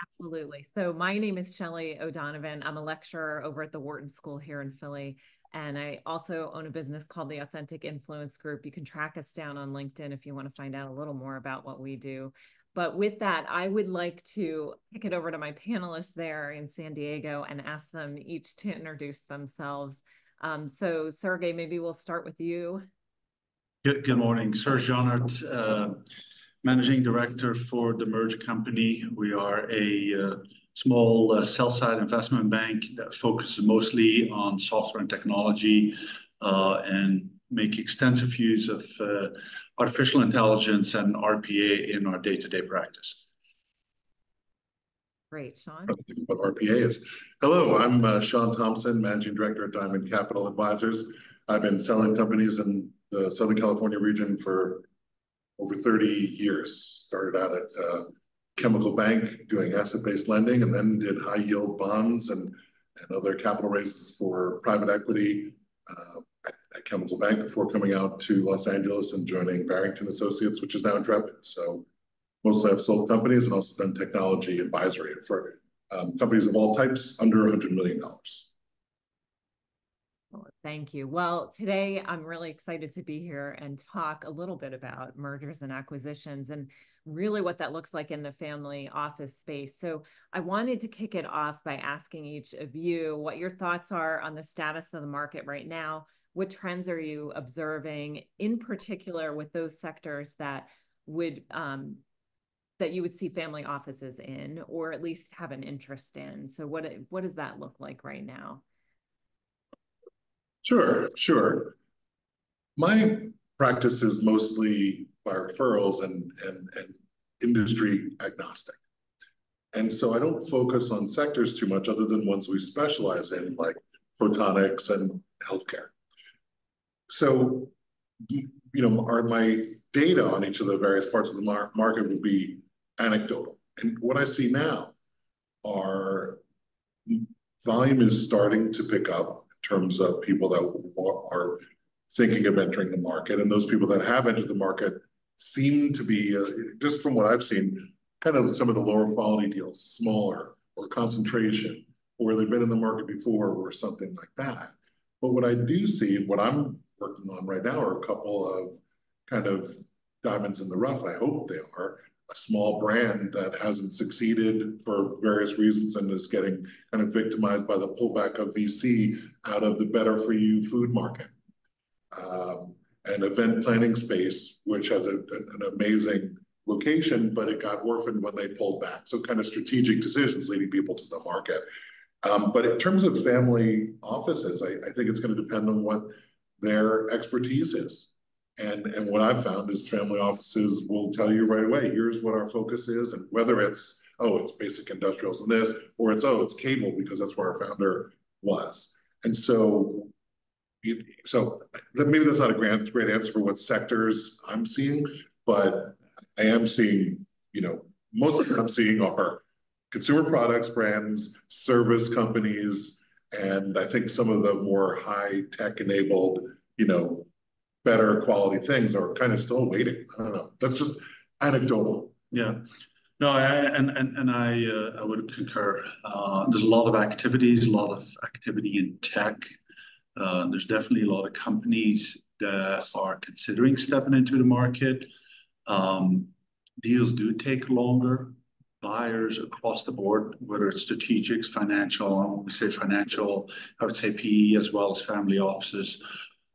Absolutely. So my name is Shelly O'Donovan. I'm a lecturer over at the Wharton School here in Philly. And I also own a business called the Authentic Influence Group. You can track us down on LinkedIn if you want to find out a little more about what we do. But with that, I would like to kick it over to my panelists there in San Diego and ask them each to introduce themselves. So Sergey, maybe we'll start with you. Good morning. Serge, Jonnaert, Managing Director for The.MERGER.COMPANY. We are a small sell-side investment bank that focuses mostly on software and technology and make extensive use of artificial intelligence and RPA in our day-to-day practice. Great, Shawn. What RPA is. Hello, I'm Shawn Thompson, Managing Director at Diamond Capital Advisors. I've been selling companies in the Southern California region for over 30 years. Started out at Chemical Bank doing asset-based lending, and then did high-yield bonds and other capital raises for private equity at Chemical Bank before coming out to Los Angeles and joining Barrington Associates, which is now Intrepid. So mostly I've sold companies and also done technology advisory for companies of all types under $100 million. Thank you. Well, today I'm really excited to be here and talk a little bit about mergers and acquisitions and really what that looks like in the family office space. So I wanted to kick it off by asking each of you what your thoughts are on the status of the market right now. What trends are you observing, in particular with those sectors that would that you would see family offices in, or at least have an interest in? So what does that look like right now? Sure. My practice is mostly by referrals and industry agnostic. And so I don't focus on sectors too much other than ones we specialize in, like photonics and healthcare. So, my data on each of the various parts of the market would be anecdotal. And what I see now are volume is starting to pick up in terms of people that are thinking of entering the market. And those people that have entered the market seem to be, just from what I've seen, kind of some of the lower quality deals, smaller or concentration, or they've been in the market before or something like that. But what I do see, and what I'm working on right now, are a couple of kind of diamonds in the rough. I hope they are. A small brand that hasn't succeeded for various reasons and is getting kind of victimized by the pullback of VC out of the better for you food market. An event planning space, which has an amazing location, but it got orphaned when they pulled back. So kind of strategic decisions leading people to the market. But in terms of family offices, I think it's going to depend on what their expertise is. And what I've found is family offices will tell you right away, here's what our focus is, and whether it's, it's basic industrials and this, or it's cable because that's where our founder was. And so maybe that's not a great answer for what sectors I'm seeing, but I am seeing, most of what I'm seeing are consumer products, brands, service companies, and I think some of the more high tech enabled, better quality things are kind of still waiting. I don't know. That's just anecdotal. Yeah. No, I would concur. There's a lot of activities, a lot of activity in tech. There's definitely a lot of companies that are considering stepping into the market. Deals do take longer. Buyers across the board, whether it's strategics, financial, and when we say financial, I would say PE as well as family offices,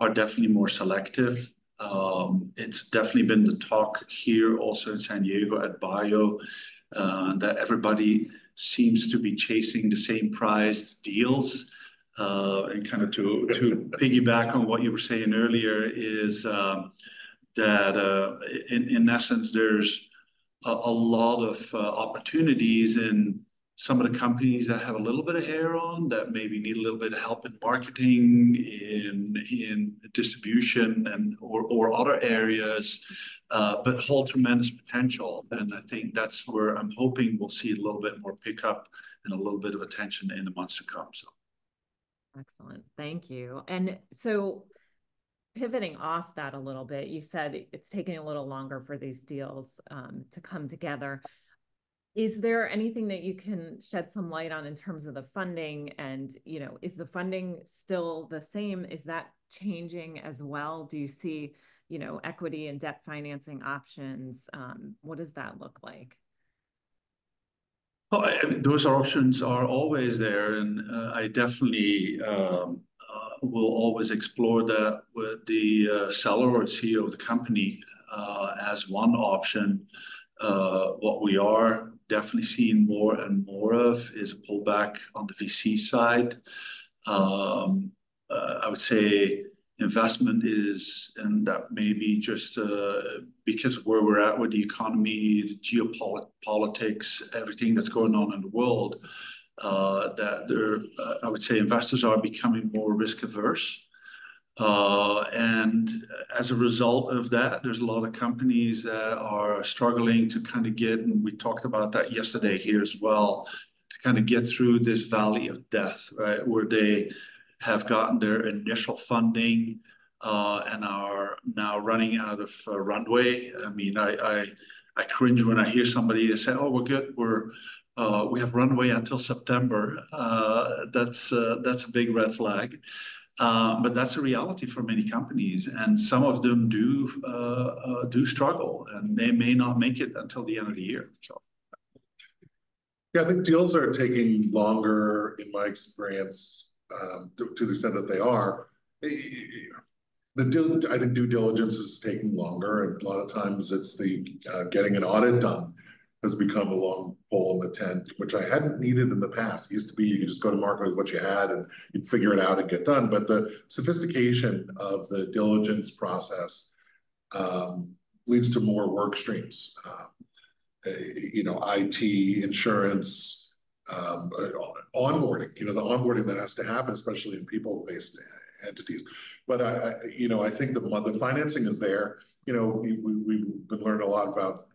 are definitely more selective. It's definitely been the talk here also in San Diego at Bio that everybody seems to be chasing the same priced deals. And kind of to piggyback on what you were saying earlier is that in essence, there's a lot of opportunities in some of the companies that have a little bit of hair on, that maybe need a little bit of help in marketing, in distribution, and or other areas, but hold tremendous potential. And I think that's where I'm hoping we'll see a little bit more pickup and a little bit of attention in the months to come. So, excellent, thank you. And so, pivoting off that a little bit, you said it's taking a little longer for these deals to come together. Is there anything that you can shed some light on in terms of the funding? And, you know, is the funding still the same? Is that changing as well? Do you see, you know, equity and debt financing options? What does that look like? Well, I mean, those options are always there, and I definitely will always explore that with the seller or CEO of the company as one option. What we are definitely seeing more and more of is a pullback on the VC side. I would say investment is, and that may be just because of where we're at with the economy, the geopolitics, everything that's going on in the world, that I would say investors are becoming more risk averse. And as a result of that, there's a lot of companies that are struggling to kind of get, and we talked about that yesterday here as well, to kind of get through this valley of death, right? Where they have gotten their initial funding and are now running out of runway. I mean, I cringe when I hear somebody say, "Oh, we're good. We have runway until September." That's a big red flag. But that's a reality for many companies, and some of them do struggle, and they may not make it until the end of the year. So, yeah, I think deals are taking longer, in my experience, to the extent that they are. I think due diligence is taking longer, and a lot of times it's the getting an audit done has become a long pole in the tent, which I hadn't needed in the past. It used to be you could just go to market with what you had and you'd figure it out and get done. But the sophistication of the diligence process leads to more work streams. You know, IT, insurance, onboarding. You know, the onboarding that has to happen, especially in people-based entities. But I think the financing is there. You know, we've been learning a lot about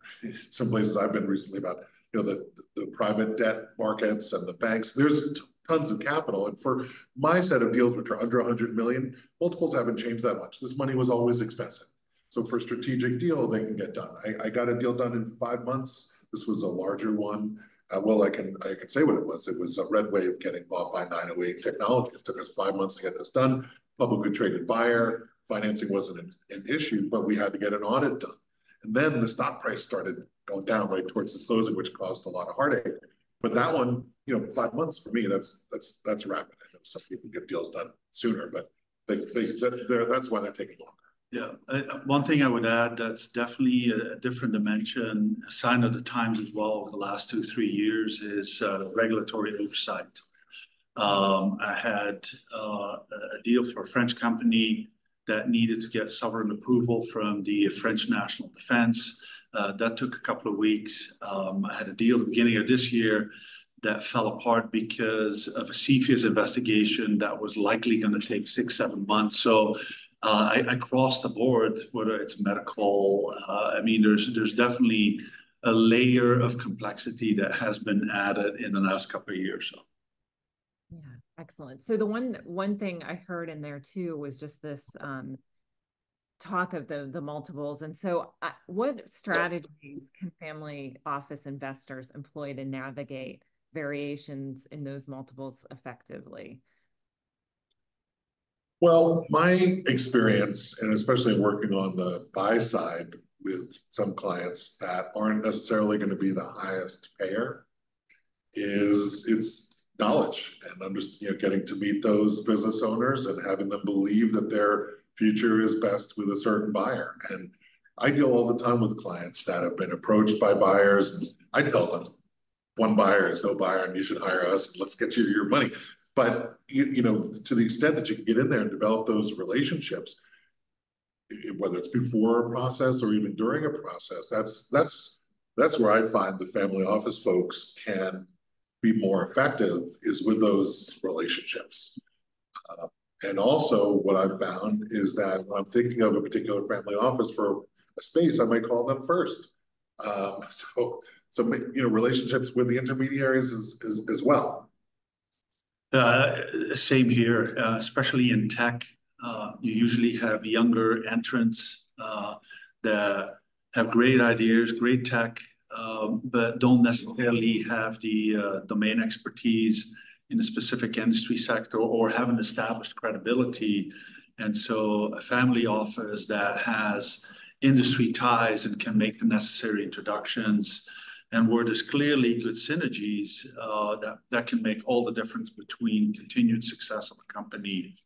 some places I've been recently about, you know, the private debt markets and the banks. There's tons of capital. And for my set of deals, which are under 100 million, multiples haven't changed that much. This money was always expensive. So for a strategic deal, they can get done. I got a deal done in 5 months. This was a larger one. Well, I can say what it was. It was a red wave getting bought by 908 Technologies. It took us 5 months to get this done. Publicly traded buyer. Financing wasn't an issue, but we had to get an audit done. And then the stock price started going down right towards the closing, which caused a lot of heartache. But that one, you know, 5 months for me, that's rapid. I know some people get deals done sooner, but that's why they're taking longer. Yeah, one thing I would add that's definitely a different dimension, a sign of the times as well over the last 2-3 years is regulatory oversight. I had a deal for a French company that needed to get sovereign approval from the French National Defense. That took a couple of weeks. I had a deal at the beginning of this year that fell apart because of a CFIUS investigation that was likely going to take 6-7 months. So I crossed the board, whether it's medical. I mean, there's definitely a layer of complexity that has been added in the last couple of years. So. Yeah, excellent. So the one thing I heard in there too was just this talk of the multiples. And so what strategies can family office investors employ to navigate variations in those multiples effectively? Well, my experience, and especially working on the buy side with some clients that aren't necessarily going to be the highest payer, is it's knowledge and getting to meet those business owners and having them believe that their future is best with a certain buyer. And I deal all the time with clients that have been approached by buyers, and I tell them, one buyer is no buyer, and you should hire us. And let's get you your money. But you know, to the extent that you can get in there and develop those relationships, whether it's before a process or even during a process, that's where I find the family office folks can be more effective, is with those relationships. And also what I've found is that when I'm thinking of a particular family office for a space, I might call them first. So you know, relationships with the intermediaries as well. Same here, especially in tech. You usually have younger entrants that have great ideas, great tech, but don't necessarily have the domain expertise in a specific industry sector or haven't established credibility. And so a family office that has industry ties and can make the necessary introductions, and where there's clearly good synergies, that can make all the difference between continued success of the company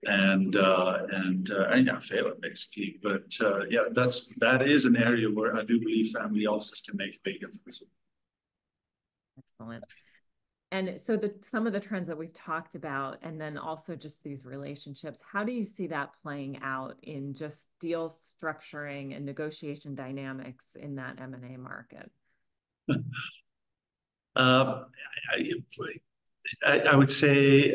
and yeah, fail it basically. But yeah, that is an area where I do believe family offices can make a big difference. Excellent. And so some of the trends that we've talked about, and then also just these relationships, how do you see that playing out in just deal structuring and negotiation dynamics in that M&A market? I would say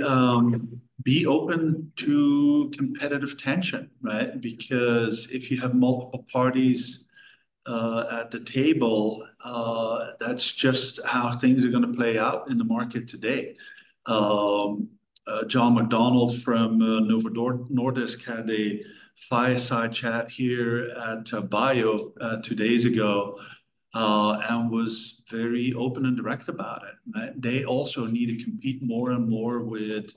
be open to competitive tension, right? Because if you have multiple parties at the table, that's just how things are going to play out in the market today. John McDonald from Novo Nordisk had a fireside chat here at Bio 2 days ago, and was very open and direct about it. Right? They also need to compete more and more with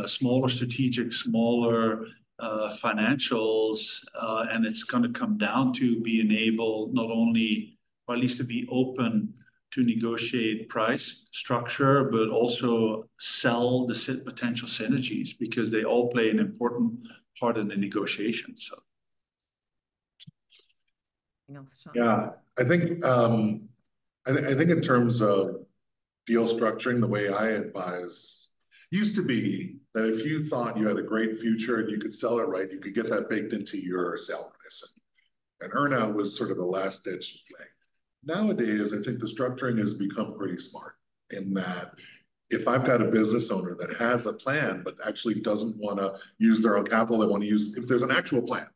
smaller strategic, smaller financials, and it's going to come down to being able not only, or at least to be open to negotiate price structure, but also sell the potential synergies, because they all play an important part in the negotiation. So, anything else, Shawn? Yeah, I think in terms of deal structuring, the way I advise used to be that if you thought you had a great future and you could sell it right, you could get that baked into your sale price. And earnout was sort of a last ditch play. Nowadays, I think the structuring has become pretty smart in that if I've got a business owner that has a plan, but actually doesn't want to use their own capital, they want to use, if there's an actual plan,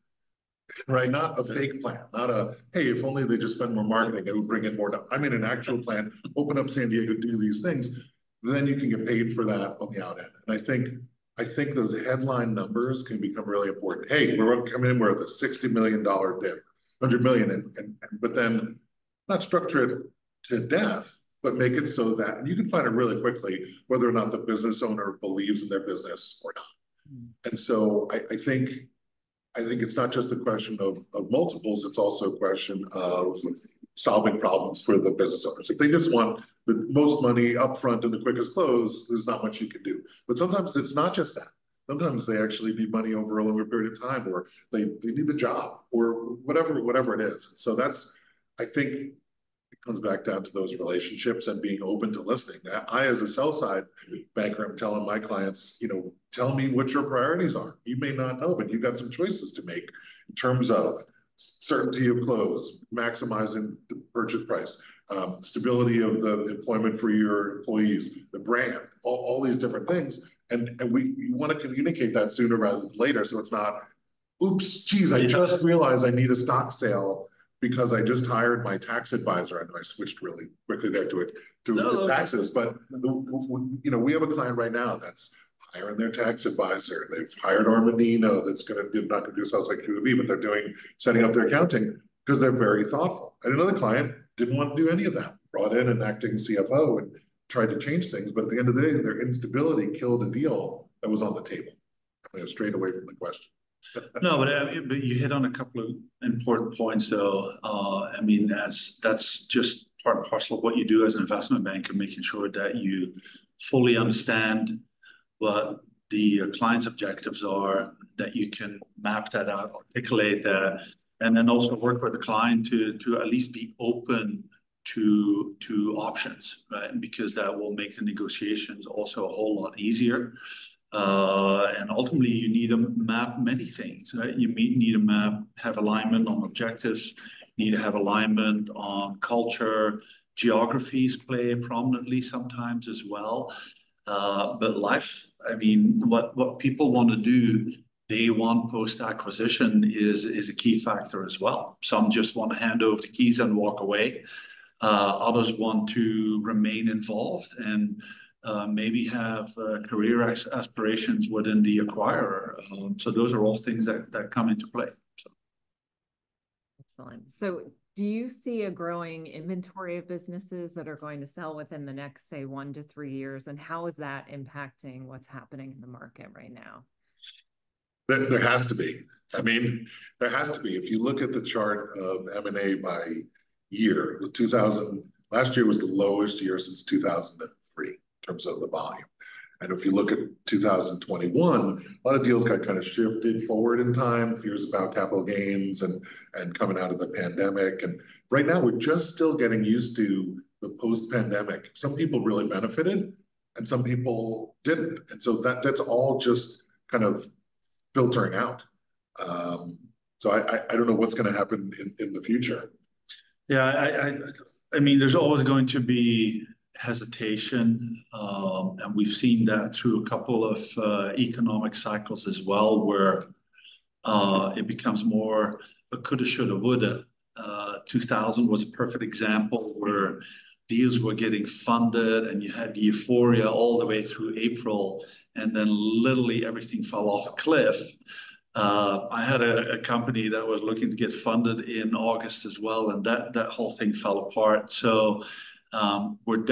right? Not a fake plan, not a, hey, if only they just spend more marketing, it would bring in more. I mean, an actual plan, open up San Diego, do these things, then you can get paid for that on the out end. And I think those headline numbers can become really important. Hey, we're coming in with a $60 million deal, 100 million, but then not structure it to death, but make it so that, and you can find it really quickly, whether or not the business owner believes in their business or not. And so I think it's not just a question of multiples, it's also a question of solving problems for the business owners. If they just want the most money up front and the quickest close, there's not much you can do. But sometimes it's not just that. Sometimes they actually need money over a longer period of time, or they need the job, or whatever it is. And so I think it comes back down to those relationships and being open to listening. I, as a sell side banker, I'm telling my clients, tell me what your priorities are. You may not know, but you've got some choices to make in terms of certainty of close, maximizing the purchase price, stability of the employment for your employees, the brand, all these different things. And you want to communicate that sooner rather than later. So it's not, oops, geez, I just realized I need a stock sale because I just hired my tax advisor. I know I switched really quickly there to taxes, but we have a client right now that's hiring their tax advisor. They've hired Armanino that's not going to do sales like QV, but they're setting up their accounting because they're very thoughtful. And another client didn't want to do any of that, brought in an acting CFO and tried to change things. But at the end of the day, their instability killed a deal that was on the table. Straight away from the question. No, but you hit on a couple of important points, though. That's just part and parcel of what you do as an investment banker, making sure that you fully understand what the client's objectives are, that you can map that out, articulate that, and then also work with the client to at least be open to options, right? Because that will make the negotiations also a whole lot easier. And ultimately, you need to map many things, right? You need to have alignment on objectives, you need to have alignment on culture, geographies play prominently sometimes as well. But life, what people want to do day one post-acquisition is a key factor as well. Some just want to hand over the keys and walk away. Others want to remain involved and maybe have career aspirations within the acquirer. So those are all things that come into play. So. Excellent. So Do you see a growing inventory of businesses that are going to sell within the next, say, 1 to 3 years? And how is that impacting what's happening in the market right now? There has to be. I mean, there has to be. If you look at the chart of M&A by year, last year was the lowest year since 2003 in terms of the volume. And if you look at 2021, a lot of deals got kind of shifted forward in time, fears about capital gains and coming out of the pandemic. And right now, we're just still getting used to the post-pandemic. Some people really benefited, and some people didn't. And so that's all just kind of filtering out. So I don't know what's going to happen in the future. Yeah, I mean, there's always going to be hesitation, and we've seen that through a couple of economic cycles as well, where it becomes more a coulda, shoulda, woulda. 2000 was a perfect example where deals were getting funded and you had the euphoria all the way through April, and then literally everything fell off a cliff. I had a company that was looking to get funded in August as well, and that whole thing fell apart. So we're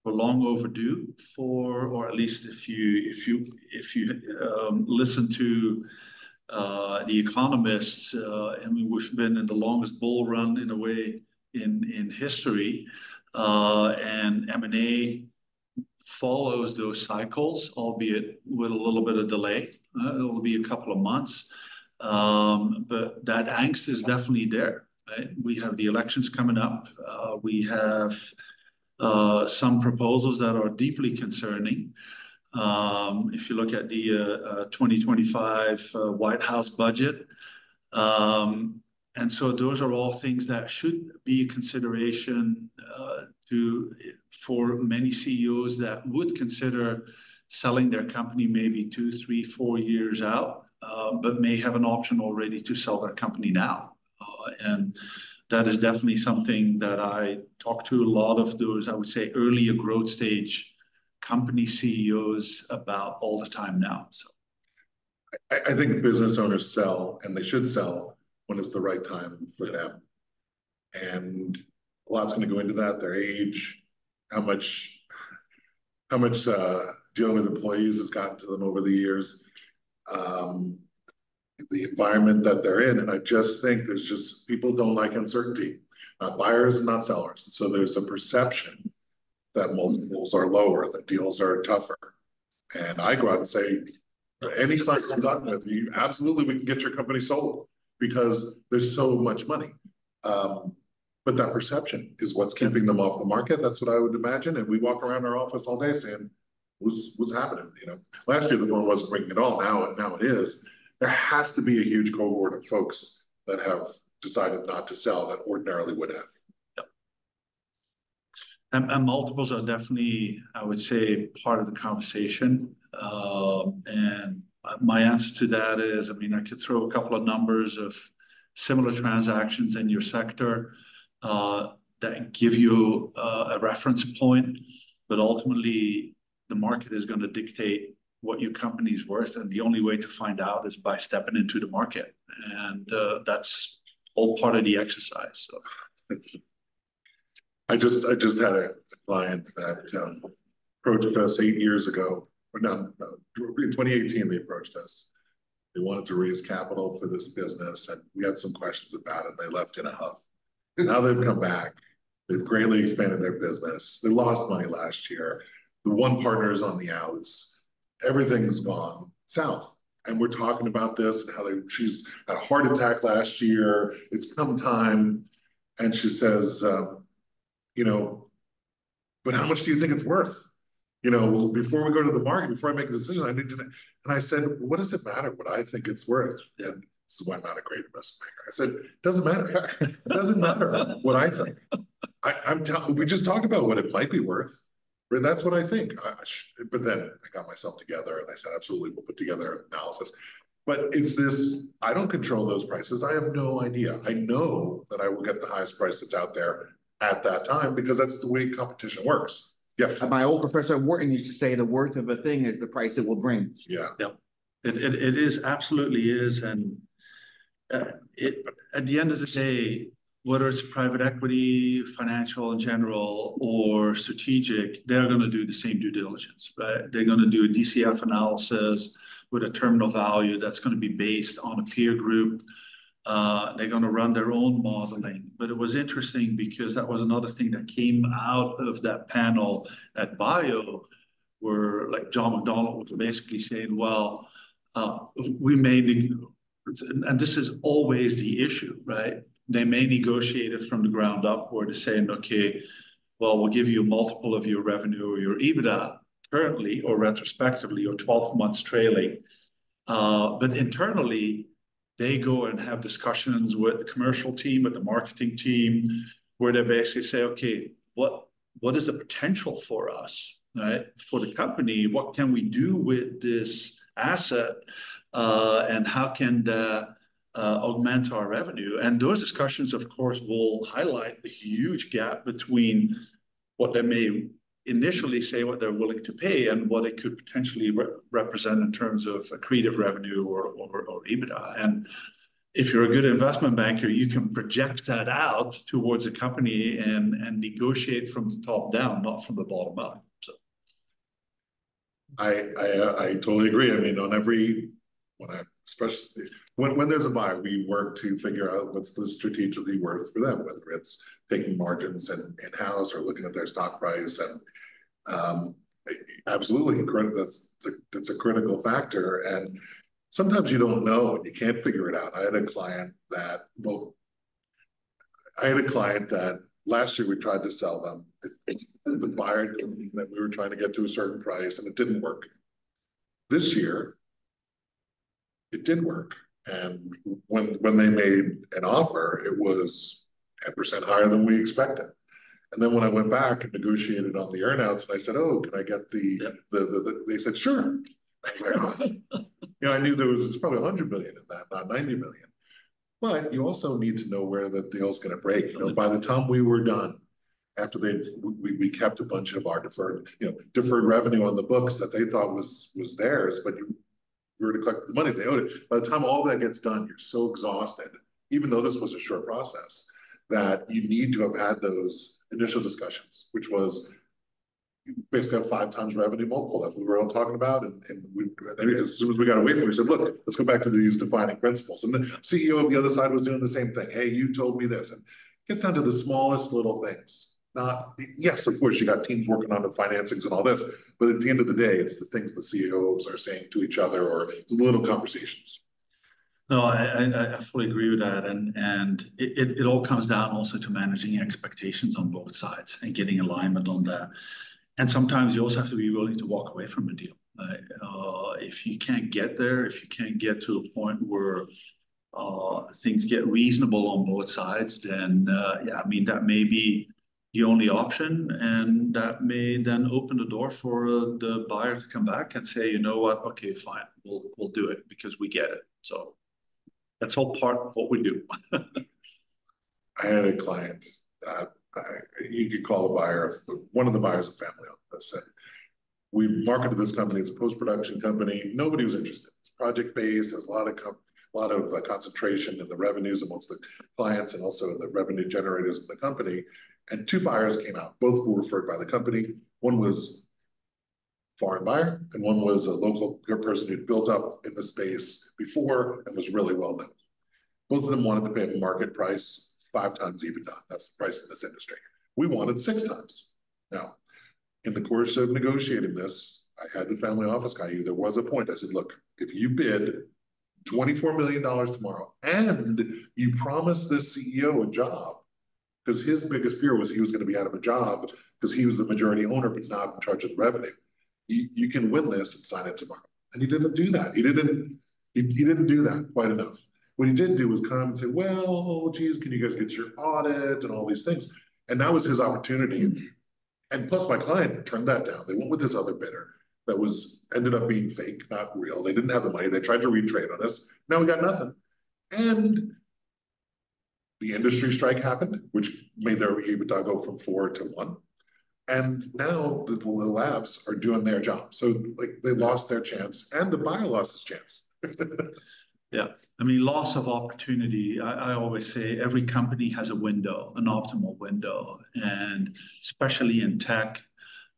long overdue for, or at least if you listen to the economists, I mean, we've been in the longest bull run in a way in history, and M&A follows those cycles, albeit with a little bit of delay. It'll be a couple of months, but that angst is definitely there. Right? We have the elections coming up. We have some proposals that are deeply concerning. If you look at the 2025 White House budget, and so those are all things that should be a consideration for many CEOs that would consider selling their company maybe 2, 3, 4 years out, but may have an option already to sell their company now. And that is definitely something that I talk to a lot of those, I would say, earlier growth stage company CEOs about all the time now. So I think business owners sell, and they should sell when it's the right time for them. And a lot's going to go into that, their age, how much dealing with employees has gotten to them over the years, the environment that they're in. And I just think there's just, people don't like uncertainty, not buyers and not sellers. So there's a perception that multiples are lower, that deals are tougher. And I go out and say, any client I'm talking with, you absolutely, we can get your company sold because there's so much money. But that perception is what's keeping them off the market. That's what I would imagine. And we walk around our office all day saying, what's happening? You know, last year the phone wasn't ringing at all. Now it is. There has to be a huge cohort of folks that have decided not to sell that ordinarily would have. Yep. And multiples are definitely, I would say, part of the conversation. And my answer to that is, I mean, I could throw a couple of numbers of similar transactions in your sector that give you a reference point, but ultimately the market is going to dictate what your company's worth, and the only way to find out is by stepping into the market, and that's all part of the exercise. So. I just had a client that approached us 8 years ago. Or no, in 2018 they approached us. They wanted to raise capital for this business, and we had some questions about it, and they left in a huff. Now they've come back. They've greatly expanded their business. They lost money last year. The one partner is on the outs. Everything's gone south. And we're talking about this and how she's had a heart attack last year. It's come time. And she says, you know, but how much do you think it's worth? You know, before we go to the market, before I make a decision, I need to. And I said, what does it matter what I think it's worth? And this is why I'm not a great investment banker. I said, it doesn't matter. It doesn't matter what I think. We just talked about what it might be worth. But that's what I think. But then I got myself together and I said, absolutely, we'll put together an analysis. But it's this, I don't control those prices. I have no idea. I know that I will get the highest price that's out there at that time because that's the way competition works. Yes. My old professor Wharton used to say the worth of a thing is the price it will bring. Yeah. Yep. It is, absolutely is. And At the end of the day, whether it's private equity, financial in general, or strategic, they're going to do the same due diligence, right? They're going to do a DCF analysis with a terminal value that's going to be based on a peer group. They're going to run their own modeling. But it was interesting because that was another thing that came out of that panel at Bio, where like John McDonald was basically saying, well, we may, and this is always the issue, right? They may negotiate it from the ground up, or they're saying, okay, well, we'll give you a multiple of your revenue or your EBITDA currently or retrospectively or 12 months trailing. But internally, they go and have discussions with the commercial team, with the marketing team, where they basically say, okay, what is the potential for us, right? For the company, what can we do with this asset, and how can the augment our revenue? And those discussions, of course, will highlight the huge gap between what they may initially say what they're willing to pay and what it could potentially represent in terms of accretive revenue or EBITDA. And if you're a good investment banker, you can project that out towards a company and negotiate from the top down, not from the bottom up. So I totally agree. I mean, especially when there's a buy, we work to figure out what's the strategically worth for them, whether it's taking margins in-house or looking at their stock price. And absolutely, that's a critical factor. And sometimes you don't know and you can't figure it out. I had a client that last year we tried to sell them. The buyer that we were trying to get to a certain price, and it didn't work. This year, it did work. And when they made an offer, it was 10% higher than we expected. And then when I went back and negotiated on the earnouts, and I said, "Oh, can I get they said, "Sure." I was like, oh. I knew it's probably 100 million in that, not 90 million. But you also need to know where the deal's going to break. By the time we were done, after we kept a bunch of our deferred revenue on the books that they thought was theirs, but we were to collect the money they owed it. By the time all that gets done, you're so exhausted, even though this was a short process, that you need to have had those initial discussions, which was basically a 5 times revenue multiple. That's what we were all talking about. And as soon as we got away from it, we said, look, let's go back to these defining principles. And the CEO of the other side was doing the same thing. Hey, you told me this. And it gets down to the smallest little things. Yes, of course, you got teams working on the financings and all this, but at the end of the day, it's the things the CEOs are saying to each other or the little conversations. No, I fully agree with that. And it all comes down also to managing expectations on both sides and getting alignment on that. And sometimes you also have to be willing to walk away from a deal. If you can't get there, if you can't get to a point where things get reasonable on both sides, then that may be the only option, and that may then open the door for the buyer to come back and say, you know what, okay, fine, we'll do it because we get it. So that's all part of what we do. I had a client that you could call the buyer, one of the buyers, a family office. And we marketed this company as a post-production company. Nobody was interested. It's project-based. There's a lot of concentration in the revenues amongst the clients and also in the revenue generators in the company. And 2 buyers came out. Both were referred by the company. One was a foreign buyer, and one was a local person who'd built up in the space before and was really well known. Both of them wanted to pay a market price, 5 times EBITDA. That's the price in this industry. We wanted 6 times. Now, in the course of negotiating this, I had the family office guy. There was a point. I said, look, if you bid $24 million tomorrow and you promise this CEO a job, because his biggest fear was he was going to be out of a job because he was the majority owner but not in charge of the revenue. You can win this and sign it tomorrow. And he didn't do that. He didn't do that quite enough. What he did do was come and say, well, geez, can you guys get your audit and all these things? And that was his opportunity. And plus my client turned that down. They went with this other bidder that ended up being fake, not real. They didn't have the money. They tried to retrade on us. Now we got nothing. And the industry strike happened, which made their EBITDA go from 4 to 1. And now the labs are doing their job. So they lost their chance and the buyer lost his chance. Yeah, I mean, loss of opportunity. I always say every company has a window, an optimal window, and especially in tech,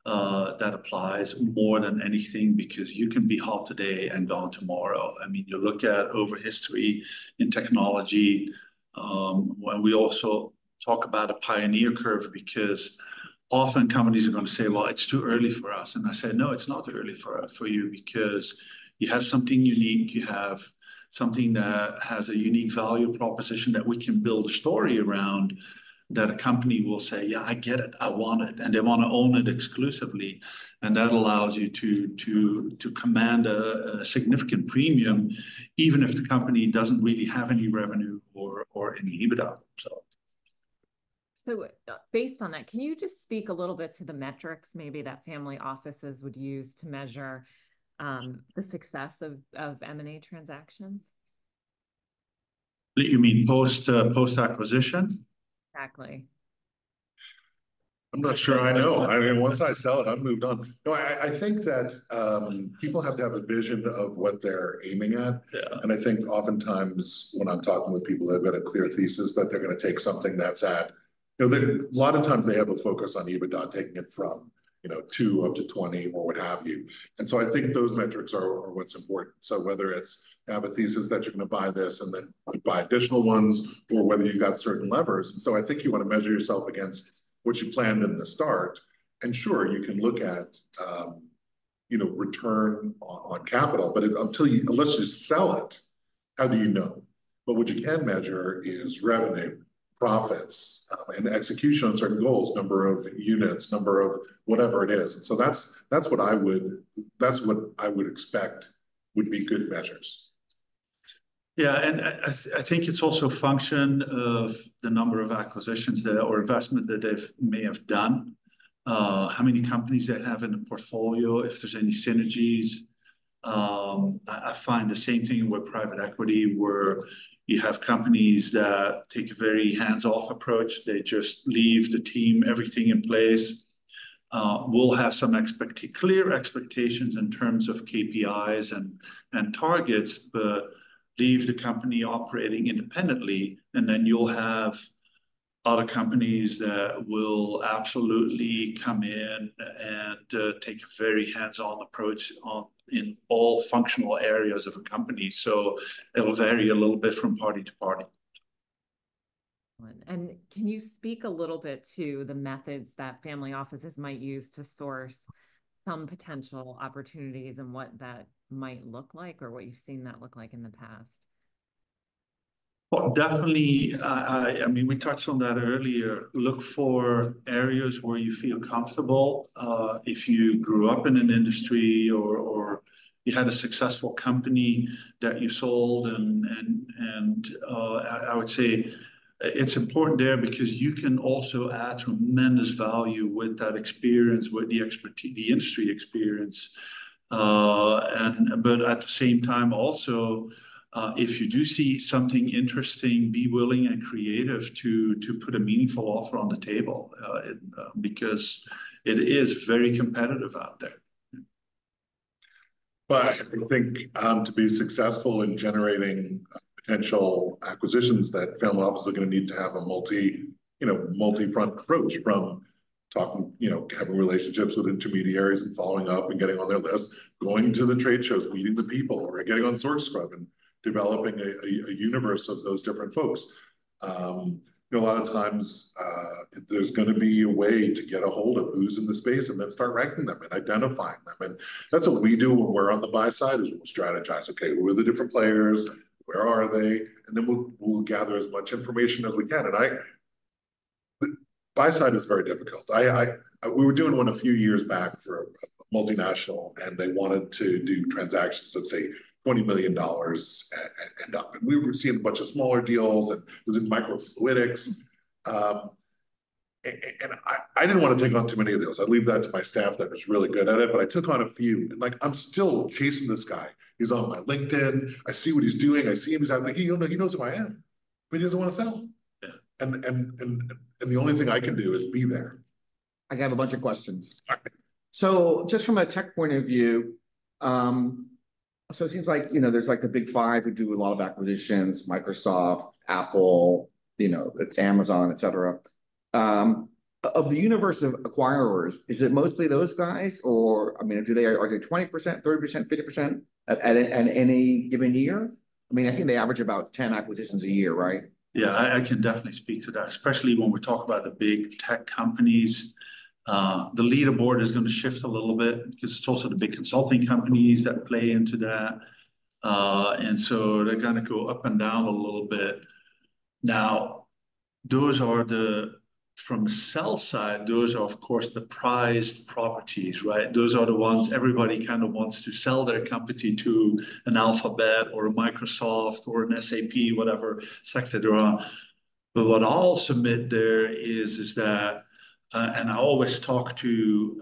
that applies more than anything because you can be hot today and gone tomorrow. I mean, you look at over history in technology, when we also talk about a pioneer curve because often companies are going to say, well, it's too early for us. And I say, no, it's not early for you because you have something unique. You have something that has a unique value proposition that we can build a story around that a company will say, yeah, I get it, I want it, and they want to own it exclusively. And that allows you to command a significant premium, even if the company doesn't really have any revenue or any EBITDA. So based on that, can you just speak a little bit to the metrics maybe that family offices would use to measure the success of M&A transactions? You mean post acquisition? Exactly. I'm not sure I know. I mean, once I sell it, I've moved on. No, I think that people have to have a vision of what they're aiming at. Yeah. And I think oftentimes when I'm talking with people, they've got a clear thesis that they're going to take something that's at, a lot of times they have a focus on EBITDA, taking it from, 2 up to 20 or what have you. And so I think those metrics are what's important. So whether it's have a thesis that you're going to buy this and then buy additional ones, or whether you've got certain levers. And so I think you want to measure yourself against what you planned in the start. And sure, you can look at, return on capital, but unless you sell it, how do you know? But what you can measure is revenue, profits, and execution on certain goals, number of units, number of whatever it is. And so that's what I would expect would be good measures. Yeah, and I think it's also a function of the number of acquisitions or investment that they may have done, how many companies they have in the portfolio, if there's any synergies. I find the same thing with private equity, where you have companies that take a very hands-off approach. They just leave the team, everything in place. We'll have some clear expectations in terms of KPIs and targets, but leave the company operating independently. And then you'll have other companies that will absolutely come in and take a very hands-on approach in all functional areas of a company. So it'll vary a little bit from party to party. And can you speak a little bit to the methods that family offices might use to source some potential opportunities and what that might look like, or what you've seen that look like in the past? Well, definitely, I mean, we touched on that earlier. Look for areas where you feel comfortable. If you grew up in an industry or you had a successful company that you sold, and I would say it's important there because you can also add tremendous value with that experience, with the expertise, the industry experience, but at the same time also. If you do see something interesting, be willing and creative to put a meaningful offer on the table, because it is very competitive out there. But I think to be successful in generating potential acquisitions, that family offices are going to need to have a multi-front approach, from talking, having relationships with intermediaries and following up and getting on their list, going to the trade shows, meeting the people, or getting on Source Scrub and developing a universe of those different folks. A lot of times there's going to be a way to get a hold of who's in the space and then start ranking them and identifying them. And that's what we do when we're on the buy side, is we'll strategize. Okay, who are the different players? Where are they? And then we'll gather as much information as we can. And the buy side is very difficult. We were doing one a few years back for a multinational, and they wanted to do transactions of, say, $20 million and up. And we were seeing a bunch of smaller deals, and it was in microfluidics. And I didn't want to take on too many of those. I leave that to my staff that was really good at it, but I took on a few. And I'm still chasing this guy. He's on my LinkedIn. I see what he's doing. I see him. He's like, he knows who I am, but he doesn't want to sell. Yeah. And the only thing I can do is be there. I have a bunch of questions. So just from a tech point of view, So it seems like, there's like the big five who do a lot of acquisitions, Microsoft, Apple, it's Amazon, et cetera. Of the universe of acquirers, is it mostly those guys? Or, I mean, are they 20%, 30%, 50% at any given year? I mean, I think they average about 10 acquisitions a year, right? Yeah, I can definitely speak to that, especially when we talk about the big tech companies. The leaderboard is going to shift a little bit because it's also the big consulting companies that play into that. And so they're going to go up and down a little bit. Now, those are from the sell side, those are, of course, the prized properties, right? Those are the ones everybody kind of wants to sell their company to, an Alphabet or a Microsoft or an SAP, whatever sector they're on. But what I'll submit there is that, and I always talk to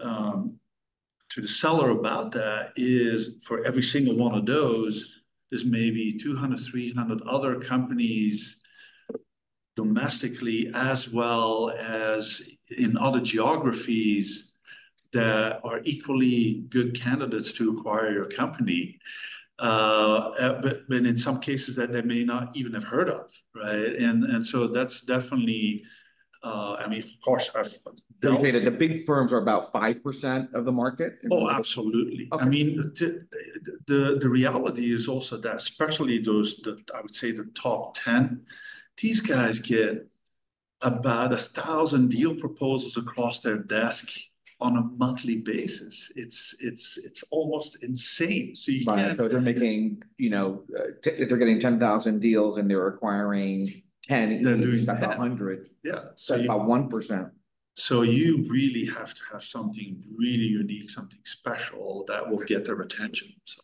the seller about that, is for every single one of those, there's maybe 200, 300 other companies domestically as well as in other geographies that are equally good candidates to acquire your company. But in some cases that they may not even have heard of, right? And so that's definitely, I mean, of course, The big firms are about 5% of the market. Oh, absolutely. Okay. I mean, the reality is also that, especially I would say the top 10, these guys get about 1,000 deal proposals across their desk on a monthly basis. It's almost insane. So so they're making, if they're getting 10,000 deals and they're acquiring 10 each, that's 100. Yeah. So that's about 1%. So you really have to have something really unique, something special that will get their attention. So.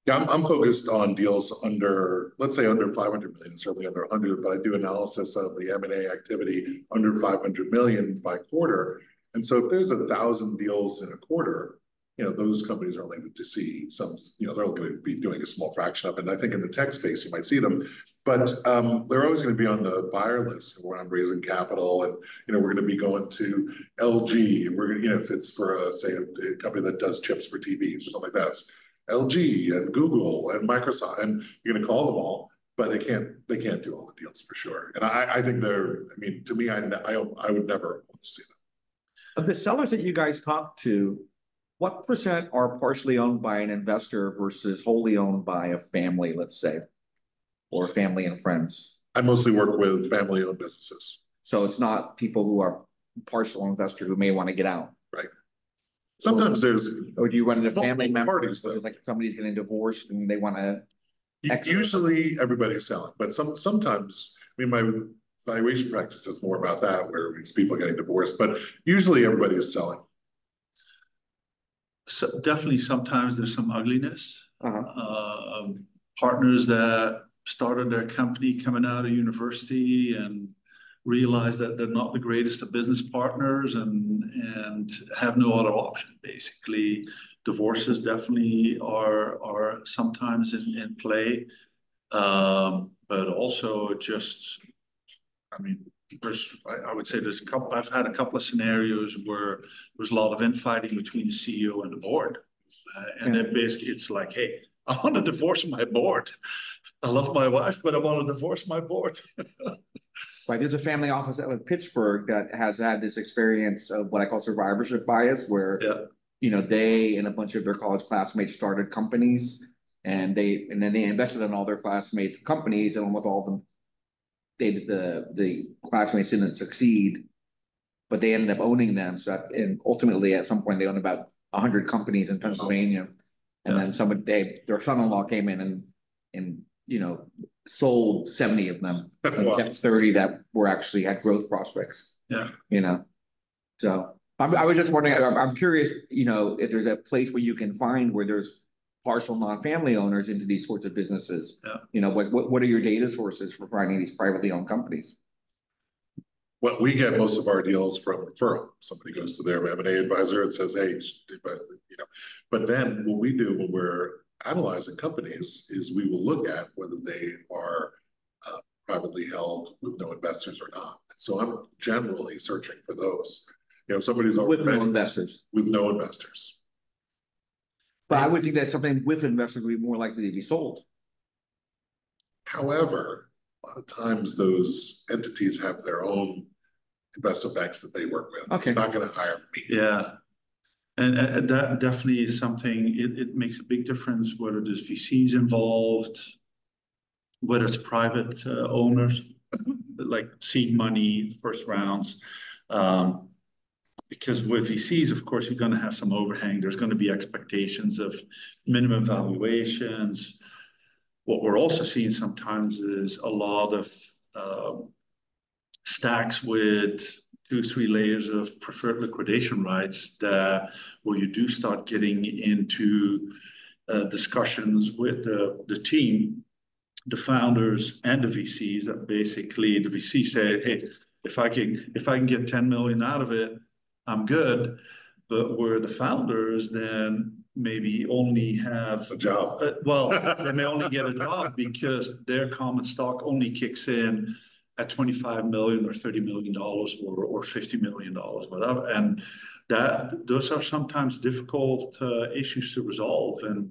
Yeah, I'm focused on deals under, let's say under 500 million, certainly under 100, but I do analysis of the M&A activity under 500 million by quarter. And so if there's 1,000 deals in a quarter, those companies are only to see some, they're only going to be doing a small fraction of it. And I think in the tech space, you might see them, but they're always going to be on the buyer list when I'm raising capital. And, we're going to be going to LG, and we're going to, if it's for, say, a company that does chips for TVs or something like that, it's LG and Google and Microsoft, and you're going to call them all, but they can't do all the deals for sure. And I think to me, I would never want to see them. Of the sellers that you guys talk to, what percent are partially owned by an investor versus wholly owned by a family, let's say, or family and friends? I mostly work with family-owned businesses. So it's not people who are partial investor who may want to get out. Right. Sometimes or do you run into family members? Parties, like somebody's getting divorced and they want to. Usually everybody's selling, but sometimes, I mean, my valuation practice is more about that, where it's people getting divorced, but usually everybody is selling. So definitely sometimes there's some ugliness. Partners that started their company coming out of university and realize that they're not the greatest of business partners and have no other option. Basically, divorces definitely are sometimes in play, but also just, I mean, I would say there's a couple. I've had a couple of scenarios where there's a lot of infighting between the CEO and the board, and then basically it's like, hey, I want to divorce my board. I love my wife, but I want to divorce my board. Right. There's a family office out of Pittsburgh that has had this experience of what I call survivorship bias, where they and a bunch of their college classmates started companies, and then they invested in all their classmates' companies, and almost all of them, the classmates didn't succeed, but they ended up owning them. So and ultimately, at some point, they owned about 100 companies in Pennsylvania, and then their son-in-law came in and sold 70 of them, and kept 30 that actually had growth prospects. So I was just wondering, I'm curious, if there's a place where you can find where there's partial non-family owners into these sorts of businesses. What are your data sources for finding these privately owned companies? Well, we get most of our deals from referral. Somebody goes to their M&A advisor and says, hey, but then what we do when we're analyzing companies is we will look at whether they are privately held with no investors or not. And so I'm generally searching for those. Somebody's with no investors. With no investors. But I would think that something with investors would be more likely to be sold. However, a lot of times those entities have their own investment banks that they work with. Okay. They're not going to hire me. Yeah. And that definitely is something, it makes a big difference whether there's VCs involved, whether it's private owners, like seed money, first rounds. Because with VCs, of course, you're going to have some overhang. There's going to be expectations of minimum valuations. What we're also seeing sometimes is a lot of stacks with 2-3 layers of preferred liquidation rights that where you do start getting into discussions with the team, the founders and the VCs, that basically the VC say, hey, if I can get 10 million out of it, I'm good. But where the founders then maybe only have a job. They may only get a job because their common stock only kicks in at 25 million or $30 million or $50 million, whatever. And those are sometimes difficult issues to resolve. And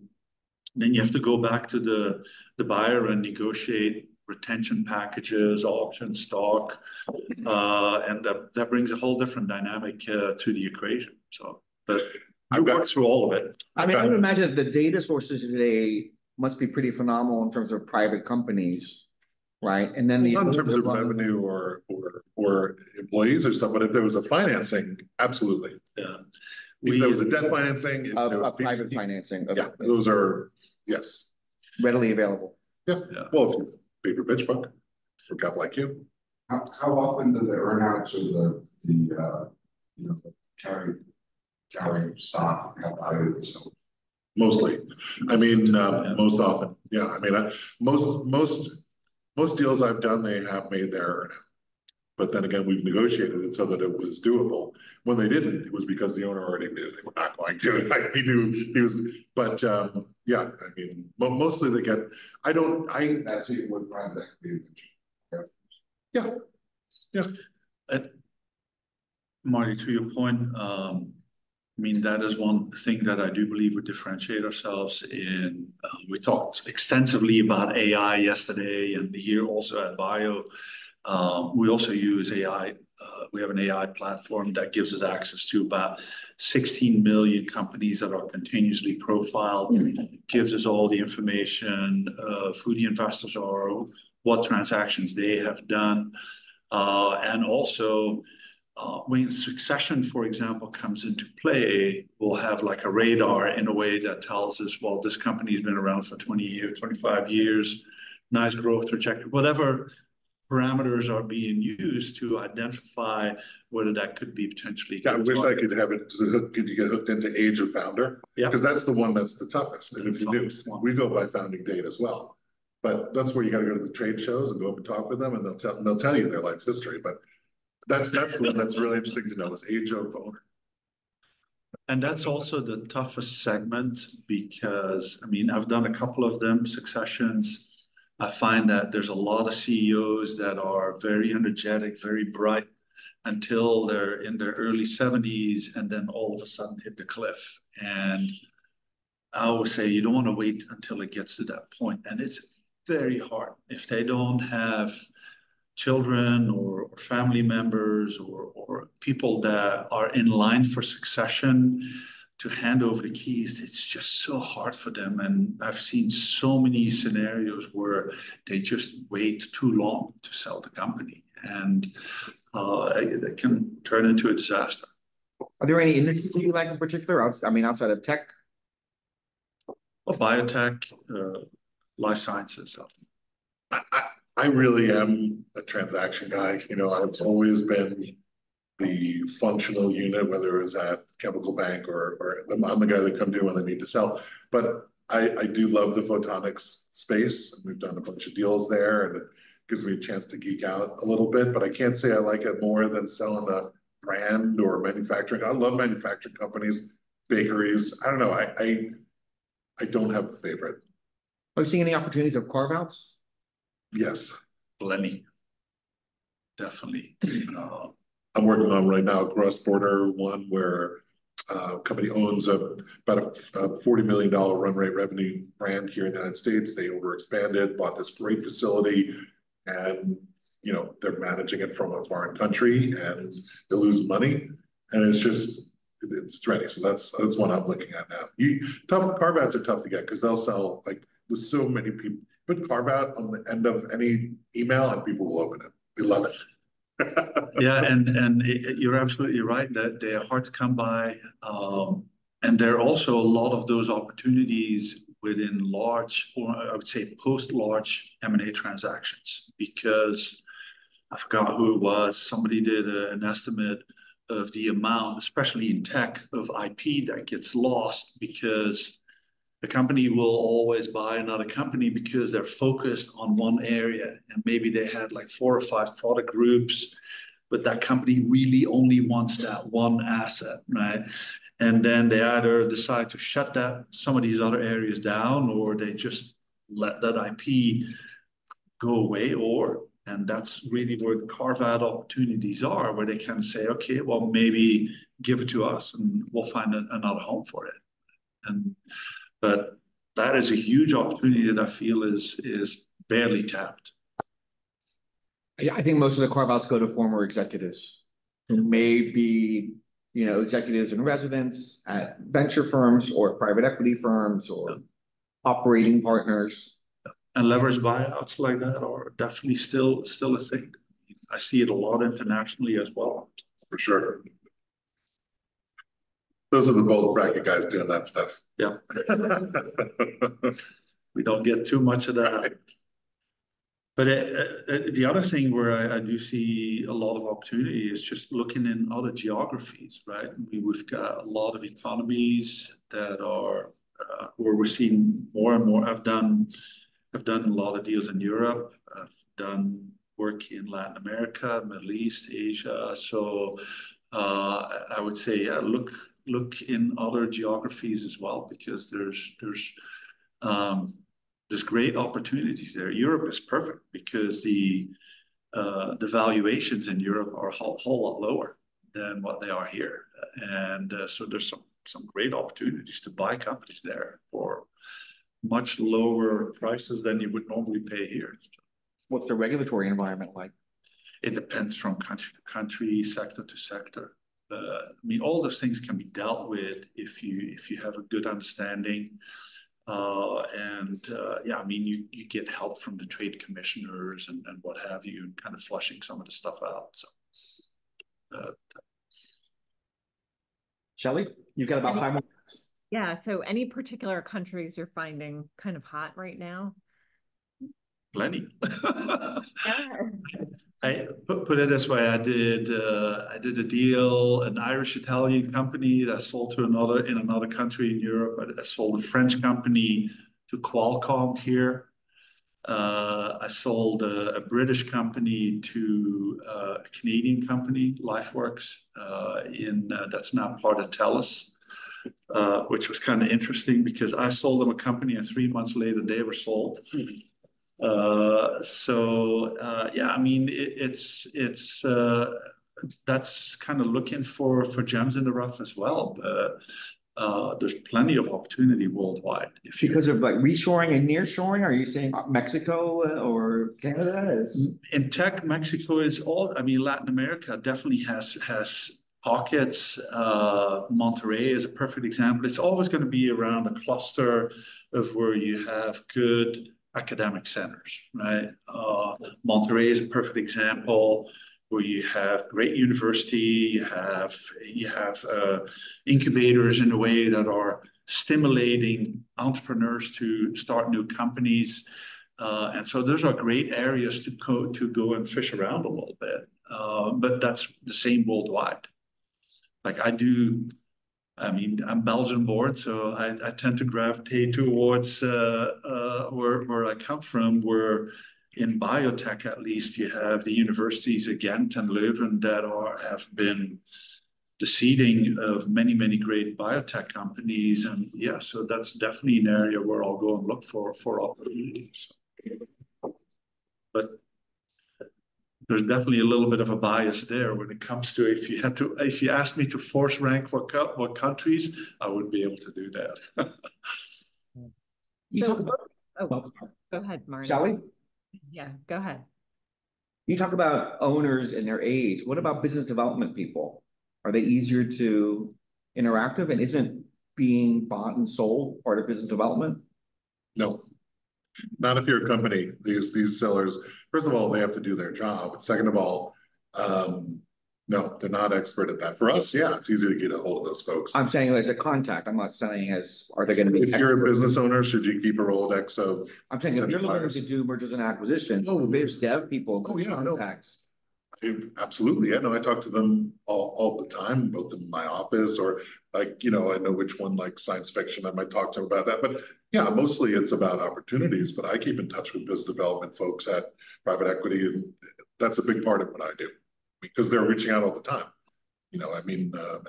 then you have to go back to the buyer and negotiate retention packages, options, stock, and that brings a whole different dynamic to the equation. So, but I worked through all of it. I mean, I would imagine that the data sources today must be pretty phenomenal in terms of private companies, right? And then not in terms of revenue or employees or stuff, but if there was a financing, absolutely. Yeah. If there was a debt financing, private financing. Yeah, those are, yes. Readily available. Yeah. Well, if you pay for pitch book for a guy like you. How often do the earnouts or the carry stock have value? Mostly. I mean, most often. Yeah. I mean, most deals I've done, they have made their earnout. But then again, we've negotiated it so that it was doable. When they didn't, it was because the owner already knew they were not going to. Like, he knew he was, but yeah, I mean, mostly they get, That's it with private equity. Yeah. Yeah. Marty, to your point, I mean, that is one thing that I do believe would differentiate ourselves in. We talked extensively about AI yesterday and here also at Bio. We also use AI. We have an AI platform that gives us access to about 16 million companies that are continuously profiled. It gives us all the information of who the investors are, what transactions they have done. And also, when succession, for example, comes into play, we'll have like a radar in a way that tells us, well, this company has been around for 20 years, 25 years, nice growth trajectory, whatever parameters are being used to identify whether that could be potentially. Yeah, I wish I could have it. Could you get hooked into age of founder? Yeah. Because that's the one that's the toughest. And if you do, we go by founding date as well. But that's where you got to go to the trade shows and go up and talk with them, and they'll tell you their life history. But that's the one that's really interesting to know is age of owner. And that's also the toughest segment because, I mean, I've done a couple of them, successions. I find that there's a lot of CEOs that are very energetic, very bright until they're in their early 70s and then all of a sudden hit the cliff. And I always say you don't want to wait until it gets to that point. And it's very hard if they don't have children or family members or people that are in line for succession to hand over the keys. It's just so hard for them. And I've seen so many scenarios where they just wait too long to sell the company, and it can turn into a disaster. Are there any industries you like in particular? I mean, outside of tech? Well, biotech, life sciences. I really am a transaction guy. You know, I've always been the functional unit, whether it was at Chemical Bank or I'm the guy that come to when they need to sell. But I do love the photonics space. We've done a bunch of deals there, and it gives me a chance to geek out a little bit. But I can't say I like it more than selling a brand or manufacturing. I love manufacturing companies, bakeries. I don't know. I don't have a favorite. Are you seeing any opportunities of carve-outs? Yes. Plenty. Definitely. I'm working on right now a cross-border one where Company owns about a $40 million run rate revenue brand here in the United States. They overexpanded, bought this great facility, and they're managing it from a foreign country, and they lose money, and it's ready. So that's what I'm looking at now. Carve-outs are tough to get because they'll sell, like, there's so many people. Put carve-out on the end of any email and people will open it. We love it. Yeah, and you're absolutely right that they are hard to come by, and there are also a lot of those opportunities within large, or I would say post-large M&A transactions, because I forgot who it was. Somebody did an estimate of the amount, especially in tech, of IP that gets lost because the company will always buy another company because they're focused on one area, and maybe they had like 4 or 5 product groups, but that company really only wants that one asset, right? And then they either decide to shut some of these other areas down, or they just let that IP go away, and that's really where the carve-out opportunities are, where they can say, okay, well, maybe give it to us and we'll find another home for it. But that is a huge opportunity that I feel is barely tapped. I think most of the carve-outs go to former executives who may be, executives in residence at venture firms or private equity firms or operating partners. And leverage buyouts like that are definitely still a thing. I see it a lot internationally as well. For sure. Those are the bold bracket guys doing that stuff. Yeah. We don't get too much of that. But the other thing where I do see a lot of opportunity is just looking in other geographies, right? We've got a lot of economies that are where we're seeing more and more. I've done a lot of deals in Europe. I've done work in Latin America, Middle East, Asia. So I would say, look in other geographies as well, because there's great opportunities there. Europe is perfect because the valuations in Europe are a whole lot lower than what they are here, and so there's some great opportunities to buy companies there for much lower prices than you would normally pay here. What's the regulatory environment like? It depends from country to country, sector to sector. All those things can be dealt with if you have a good understanding. You get help from the trade commissioners and what have you, and kind of flushing some of the stuff out. So, Shelly, you've got about 5 more minutes. Yeah. So, any particular countries you're finding kind of hot right now? Plenty. Yeah. I put it this way: I did a deal, an Irish-Italian company that sold to another country in Europe. I sold a French company to Qualcomm here. I sold a British company to a Canadian company, LifeWorks, that's now part of TELUS, which was kind of interesting because I sold them a company and 3 months later they were sold. It's that's kind of looking for gems in the rough as well. There's plenty of opportunity worldwide. Because of like reshoring and nearshoring, are you saying Mexico or Canada is? In tech, Mexico is Latin America definitely has pockets. Monterrey is a perfect example. It's always going to be around a cluster of where you have good academic centers, right? Monterrey is a perfect example where you have great university, you have incubators in a way that are stimulating entrepreneurs to start new companies, and so those are great areas to go and fish around a little bit. But that's the same worldwide. Like I'm Belgian born, so I tend to gravitate towards where I come from, where in biotech, at least, you have the universities at Ghent and Leuven that have been the seeding of many, many great biotech companies. And yeah, so that's definitely an area where I'll go and look for opportunities. But there's definitely a little bit of a bias there when it comes to if you asked me to force rank what countries, I would be able to do that. You So, talk about, go ahead, Marty. Shelly? Yeah, go ahead. You talk about owners and their age. What about business development people? Are they easier to interact with? And isn't being bought and sold part of business development? No, not if you're a company. These sellers, first of all, they have to do their job. And second of all, no, they're not expert at that. For us, yeah, it's easy to get a hold of those folks. I'm saying as a contact. I'm not saying as, are they going to be? If you're a business owner, should you keep a Rolodex of? I'm saying if you're looking to do mergers and acquisitions, biz dev people, contacts. Absolutely. Yeah, no, I talk to them all the time, both in my office or like, I know which one, like science fiction, I might talk to them about that. But yeah, mostly it's about opportunities, but I keep in touch with business development folks at private equity. And that's a big part of what I do because they're reaching out all the time.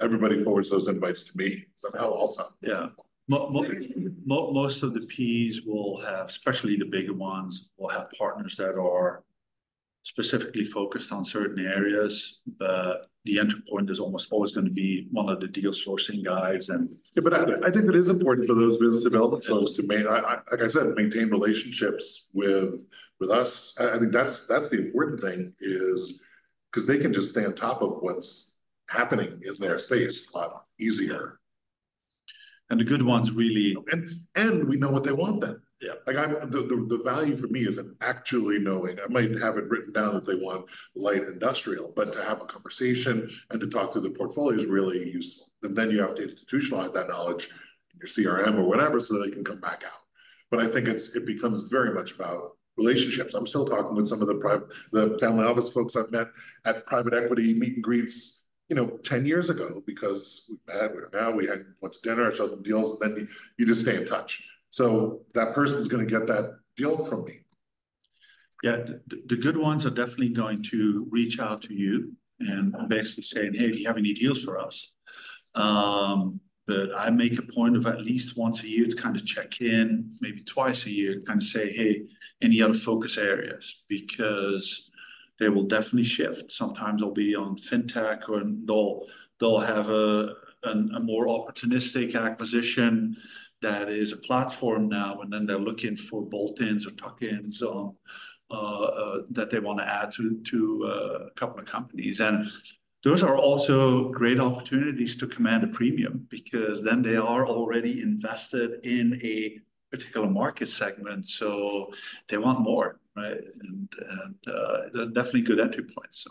Everybody forwards those invites to me somehow also. Yeah. Most of the Ps will have, especially the bigger ones, will have partners that are specifically focused on certain areas, but the entry point is almost always going to be one of the deal sourcing guys. And yeah, but I think it is important for those business development folks to like I said, maintain relationships with us. I think that's the important thing is because they can just stay on top of what's happening in their space a lot easier. And the good ones really, and we know what they want then. Yeah. Like the value for me isn't actually knowing. I might have it written down that they want light industrial, but to have a conversation and to talk through the portfolio is really useful. And then you have to institutionalize that knowledge in your CRM or whatever so they can come back out. But I think it becomes very much about relationships. I'm still talking with some of the family office folks I've met at private equity meet and greets 10 years ago because we went to dinner, saw some deals, and then you just stay in touch. So that person's going to get that deal from me. Yeah, the good ones are definitely going to reach out to you and basically saying, hey, do you have any deals for us? But I make a point of at least once a year to kind of check in, maybe twice a year, kind of say, hey, any other focus areas? Because they will definitely shift. Sometimes they'll be on fintech or they'll have a more opportunistic acquisition that is a platform now, and then they're looking for bolt-ins or tuck-ins on that they want to add to a couple of companies. And those are also great opportunities to command a premium because then they are already invested in a particular market segment, so they want more, right? And they're definitely good entry points. So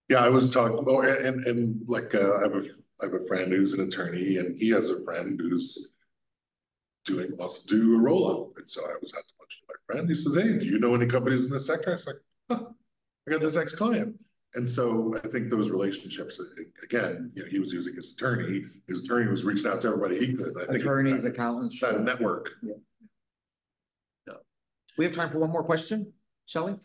yeah, I was talking. Oh, and like I have a friend who's an attorney, and he has a friend who's wants to do a roll-up. And so I was at lunch with my friend. He says, "Hey, do you know any companies in this sector?" I was like, I got this ex-client. And so I think those relationships, again, he was using his attorney. His attorney was reaching out to everybody he could. I think attorneys, accountants, that network. Yeah. We have time for one more question, Shelly.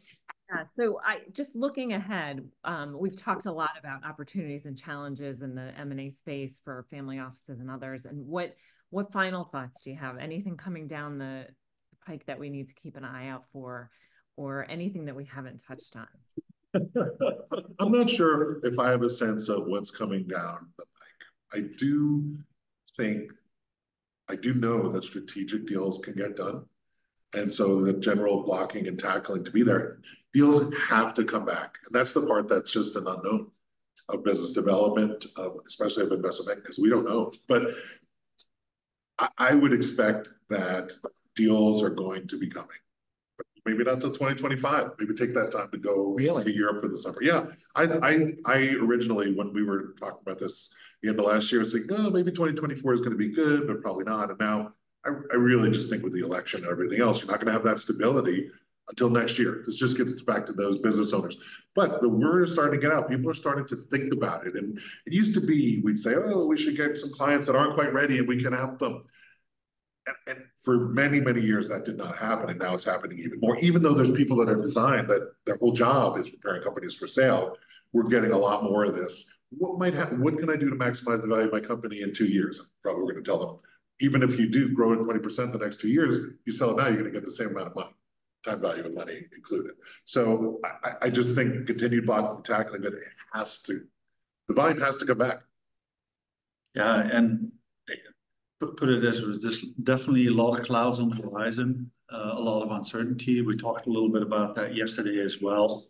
Yeah, so just looking ahead, we've talked a lot about opportunities and challenges in the M&A space for family offices and others. And what final thoughts do you have? Anything coming down the pike that we need to keep an eye out for, or anything that we haven't touched on? I'm not sure if I have a sense of what's coming down the pike. I do know that strategic deals can get done. And so the general blocking and tackling to be there, deals have to come back. And that's the part that's just an unknown of business development, especially of investment banking, because we don't know. But I would expect that deals are going to be coming. Maybe not till 2025. Maybe take that time to go to Europe for the summer. Yeah, I originally, when we were talking about this the end of last year, I was like, oh, maybe 2024 is going to be good, but probably not. And now I really just think with the election and everything else, you're not going to have that stability until next year. This just gets back to those business owners. But the word is starting to get out. People are starting to think about it. And it used to be, we'd say, oh, we should get some clients that aren't quite ready and we can help them. And for many, many years, that did not happen. And now it's happening even more. Even though there's people that are designed that their whole job is preparing companies for sale, we're getting a lot more of this. What can I do to maximize the value of my company in 2 years? Probably we're going to tell them, even if you do grow at 20% the next 2 years, you sell it now, you're going to get the same amount of money. time value of money included. So I just think continued blocking and tackling, but the volume has to come back. Yeah, and put it as it was, just definitely a lot of clouds on the horizon, a lot of uncertainty. We talked a little bit about that yesterday as well.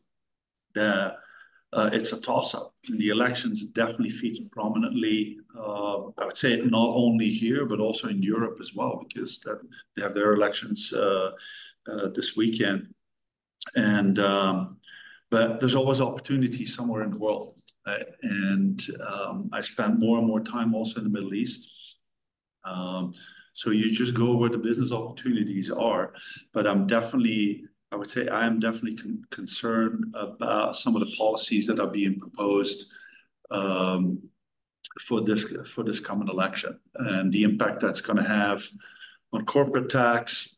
It's a toss-up. The elections definitely feature prominently. I would say not only here, but also in Europe as well, because they have their elections this weekend. And but there's always opportunity somewhere in the world. I spend more and more time also in the Middle East. So you just go where the business opportunities are. But I would say I am definitely concerned about some of the policies that are being proposed for this coming election, and the impact that's going to have on corporate tax,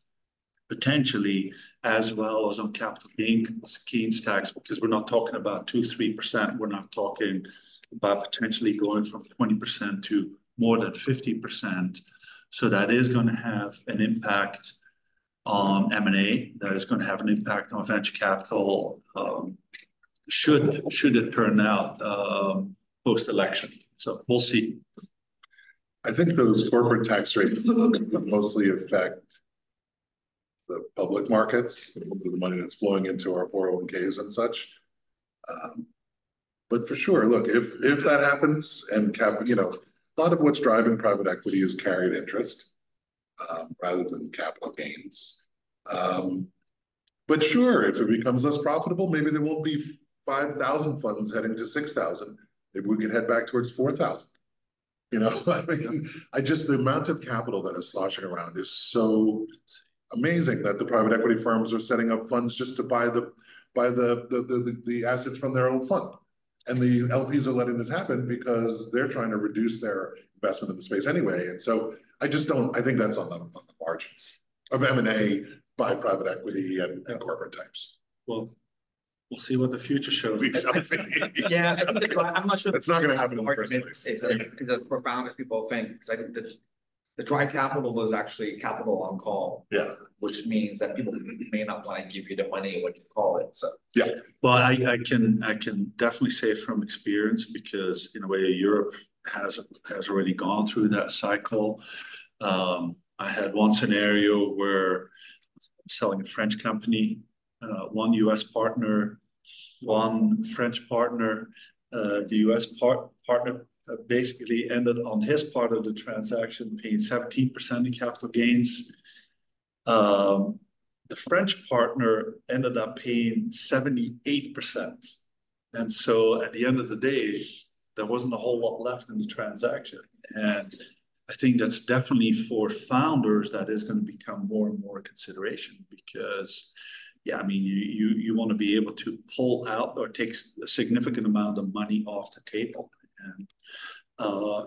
potentially, as well as on capital gains tax, because we're not talking about 2-3%. We're not talking about potentially going from 20% to more than 50%. So that is going to have an impact on M&A. That is going to have an impact on venture capital. Should it turn out post-election? So we'll see. I think those corporate tax rates mostly affect the public markets, the money that's flowing into our 401ks and such. But for sure, look, if that happens, and a lot of what's driving private equity is carried interest rather than capital gains. But sure, if it becomes less profitable, maybe there won't be 5,000 funds heading to 6,000. Maybe we can head back towards 4,000. I mean, the amount of capital that is sloshing around is so amazing that the private equity firms are setting up funds just to buy the assets from their own fund. And the LPs are letting this happen because they're trying to reduce their investment in the space anyway. And so I think that's on the margins of M&A by private equity and corporate types. Well, we'll see what the future shows. Yeah, I'm not sure it's not going to happen in the first place. It's as profound as people think, because I think that the dry capital is actually capital on call. Yeah. Which means that people may not want to give you the money when you call it. So yeah. Well, I can definitely say from experience, because in a way Europe has already gone through that cycle. I had one scenario where I'm selling a French company, one US partner, one French partner. The US partner basically ended on his part of the transaction paying 17% in capital gains. The French partner ended up paying 78%. And so at the end of the day, there wasn't a whole lot left in the transaction. And I think that's definitely for founders that is going to become more and more consideration, because yeah, I mean, you want to be able to pull out or take a significant amount of money off the table. And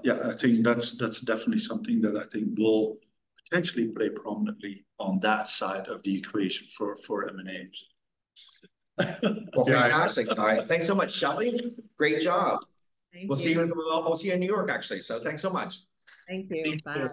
yeah, I think that's definitely something that I think will potentially play prominently on that side of the equation for M&A. Well, fantastic, guys. Thanks so much, Shelly. Great job. Thank We'll you. see you in New York, actually. So thanks so much. Thank you. Bye.